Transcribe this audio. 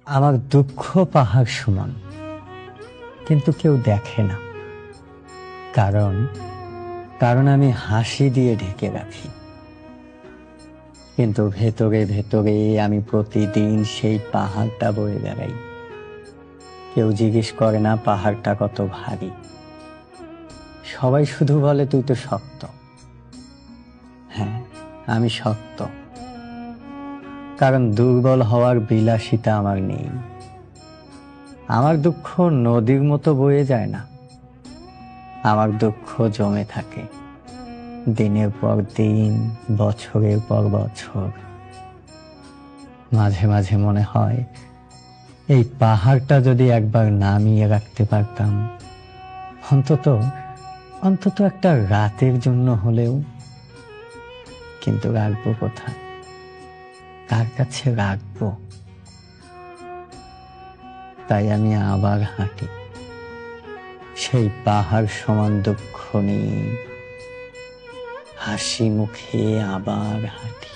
আমার দুঃখ পাহাড় সমান, কিন্তু কেউ দেখে না। কারণ কারণ আমি হাসি দিয়ে ঢেকে রাখি। কিন্তু ভেতরে ভেতরে আমি প্রতিদিন সেই পাহাড়টা বয়ে বেড়াই। কেউ জিজ্ঞেস করে না পাহাড়টা কত ভারী। সবাই শুধু বলে তুই তো শক্ত। হ্যাঁ, আমি শক্ত, কারণ দুর্বল হওয়ার বিলাসিতা আমার নেই। আমার দুঃখ নদীর মতো বয়ে যায় না, আমার দুঃখ জমে থাকে দিনের পর দিন, বছরের পর বছর। মাঝে মাঝে মনে হয় এই পাহাড়টা যদি একবার নামিয়ে রাখতে পারতাম, অন্তত অন্তত একটা রাতের জন্য হলেও। কিন্তু রাখবো কোথায়, কার কাছে রাখবো? তাই আমি আবার হাঁটি, সেই পাহাড় সমান দুঃখ নিয়ে হাসি মুখে আবার হাঁটি।